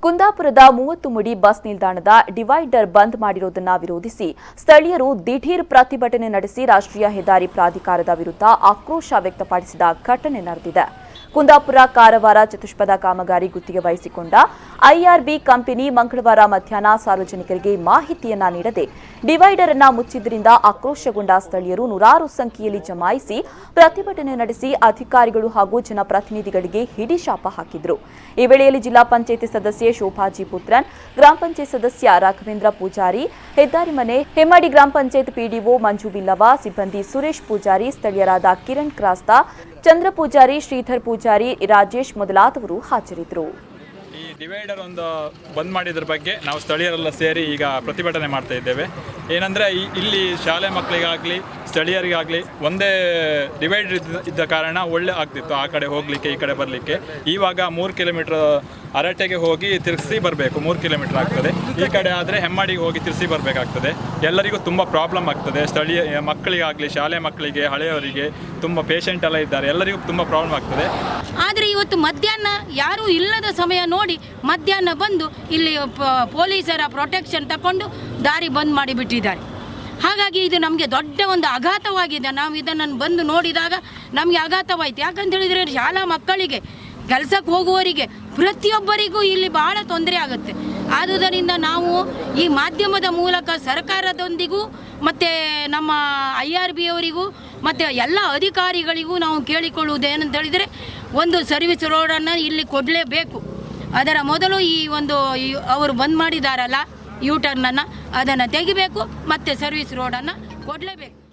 ಕುಂದಾಪುರದ 30 ಮುಡಿ ಬಸ್ ನಿಲ್ದಾಣದ ಡಿವೈಡರ್ ಬಂದ್ ಮಾಡಿರುವುದನ್ನು ವಿರೋಧಿಸಿ ಸ್ಥಳೀಯರು ದಿಢೀರ್ ಪ್ರತಿಭಟನೆ ನಡೆಸಿ ರಾಷ್ಟ್ರೀಯ ಹೆದ್ದಾರಿ ಪ್ರಾಧಿಕಾರದ ವಿರುದ್ಧ ಆಕ್ರೋಶ ವ್ಯಕ್ತಪಡಿಸಿದ ಘಟನೆ ನಡೆದಿದೆ. ಕುಂದಾಪುರ ಕಾರವಾರ ಚತುಷ್ಪಥ ಕಾಮಗಾರಿ ಗುತ್ತಿಗೆ ವಹಿಸಿಕೊಂಡ ಐಆರ್ಬಿ ಕಂಪನಿ ಮಂಗಳವಾರ ಮಧ್ಯಾಹ್ನ ಸಾರ್ವಜನಿಕರಿಗೆ ಮಾಹಿತಿಯನ್ನ ನೀಡದೆ ಡಿವೈಡರ್ ಅನ್ನು ಮುಚ್ಚಿದ್ದರಿಂದ ಆಕ್ರೋಶಗೊಂಡ ಸ್ಥಳೀಯರು ನೂರಾರು ಸಂಖ್ಯೆಯಲ್ಲಿ ಜಮಾಯಿಸಿ ಪ್ರತಿಭಟನೆ ನಡೆಸಿ ಅಧಿಕಾರಿಗಳು ಹಾಗೂ ಜನಪ್ರತಿನಿಧಿಗಳಿಗೆ ಹಿಡಿಶಾಪ ಹಾಕಿದರು. ಈ ವೇಳೆಯಲ್ಲಿ ಜಿಲ್ಲಾ ಪಂಚಾಯತ್ ಸದಸ್ಯೆ ಶೋಭಾಜಿ ಪುತ್ರನ್, ಗ್ರಾಮ ಪಂಚಾಯತ್ ಸದಸ್ಯ ರಾಘವೇಂದ್ರ ಪೂಜಾರಿ, ಹೆದ್ದಾರಿ ಮನೆ, ಹೆಮ್ಮಾಡಿ ಗ್ರಾಮ ಪಂಚಾಯತ್ ಪಿಡಿಒ ಮಂಜು ಬಿಲ್ಲವ, ಸಿಬ್ಬಂದಿ ಸುರೇಶ್ ಪೂಜಾರಿ, ಸ್ಥಳೀಯರಾದ ಕಿರಣ್ ಕ್ರಾಸ್ತಾ, ಚಂದ್ರ ಪೂಜಾರಿ, ಶ್ರೀಧರ್ ಪೂಜಾರಿ, ರಾಜೇಶ್ ಮೊದಲಾದವರು ಹಾಜರಿದ್ದರು. ಈ ಡಿವೈಡರ್ ಒಂದು ಬಂದ್ ಮಾಡಿದ್ರ ಬಗ್ಗೆ ನಾವು ಸ್ಥಳೀಯರೆಲ್ಲ ಸೇರಿ ಈಗ ಪ್ರತಿಭಟನೆ ಮಾಡ್ತಾ ಇದ್ದೇವೆ. ಏನಂದರೆ ಇಲ್ಲಿ ಶಾಲೆ ಮಕ್ಕಳಿಗಾಗಲಿ ಸ್ಥಳೀಯರಿಗಾಗಲಿ ಒಂದೇ ಡಿವೈಡರ್ ಇದ್ದ ಕಾರಣ ಒಳ್ಳೆ ಆಗ್ತಿತ್ತು ಆ ಕಡೆ ಹೋಗಲಿಕ್ಕೆ ಈ ಕಡೆ ಬರಲಿಕ್ಕೆ. ಇವಾಗ 3 ಕಿಲೋಮೀಟರ್ ಅರಟೆಗೆ ಹೋಗಿ ತಿರ್ಗಿಸಿ ಬರಬೇಕು, 3 ಕಿಲೋಮೀಟರ್ ಆಗ್ತದೆ. ಈ ಕಡೆ ಆದರೆ ಹೆಮ್ಮಾಡಿಗೆ ಹೋಗಿ ತಿರ್ಗಿಸಿ ಬರಬೇಕಾಗ್ತದೆ. ಎಲ್ಲರಿಗೂ ತುಂಬ ಪ್ರಾಬ್ಲಮ್ ಆಗ್ತದೆ. ಸ್ಥಳೀಯ ಮಕ್ಕಳಿಗಾಗಲಿ ಶಾಲೆ ಮಕ್ಕಳಿಗೆ ಹಳೆಯವರಿಗೆ ತುಂಬ ಪೇಷಂಟ್ ಎಲ್ಲ ಇದ್ದಾರೆ, ಎಲ್ಲರಿಗೂ ತುಂಬ ಪ್ರಾಬ್ಲಮ್ ಆಗ್ತದೆ. ಆದರೆ ಇವತ್ತು ಮಧ್ಯಾಹ್ನ ಯಾರೂ ಇಲ್ಲದ ಸಮಯ ನೋಡಿ ಮಧ್ಯಾಹ್ನ ಬಂದು ಇಲ್ಲಿ ಪೊಲೀಸರ ಪ್ರೊಟೆಕ್ಷನ್ ತಗೊಂಡು ದಾರಿ ಬಂದ್ ಮಾಡಿಬಿಟ್ಟಿದ್ದಾರೆ. ಹಾಗಾಗಿ ಇದು ನಮಗೆ ದೊಡ್ಡ ಒಂದು ಆಘಾತವಾಗಿದೆ. ನಾವು ಇದನ್ನು ಬಂದು ನೋಡಿದಾಗ ನಮಗೆ ಆಘಾತವಾಯಿತು. ಯಾಕಂತ ಹೇಳಿದರೆ ಶಾಲಾ ಮಕ್ಕಳಿಗೆ, ಕೆಲಸಕ್ಕೆ ಹೋಗುವವರಿಗೆ, ಪ್ರತಿಯೊಬ್ಬರಿಗೂ ಇಲ್ಲಿ ಬಹಳ ತೊಂದರೆ ಆಗುತ್ತೆ. ಆದುದರಿಂದ ನಾವು ಈ ಮಾಧ್ಯಮದ ಮೂಲಕ ಸರ್ಕಾರದೊಂದಿಗೂ ಮತ್ತು ನಮ್ಮ IRB ಅವರಿಗೂ ಮತ್ತು ಎಲ್ಲ ಅಧಿಕಾರಿಗಳಿಗೂ ನಾವು ಕೇಳಿಕೊಳ್ಳುವುದೇನಂತ ಹೇಳಿದರೆ ಒಂದು ಸರ್ವಿಸ್ ರೋಡನ್ನು ಇಲ್ಲಿ ಕೊಡಲೇಬೇಕು. ಅದರ ಮೊದಲು ಈ ಒಂದು ಅವರು ಬಂದ್ ಮಾಡಿದಾರಲ್ಲ ಯೂಟರ್ನನ್ನು, ಅದನ್ನು ತೆಗಿಬೇಕು ಮತ್ತು ಸರ್ವಿಸ್ ರೋಡನ್ನು ಕೊಡಲೇಬೇಕು.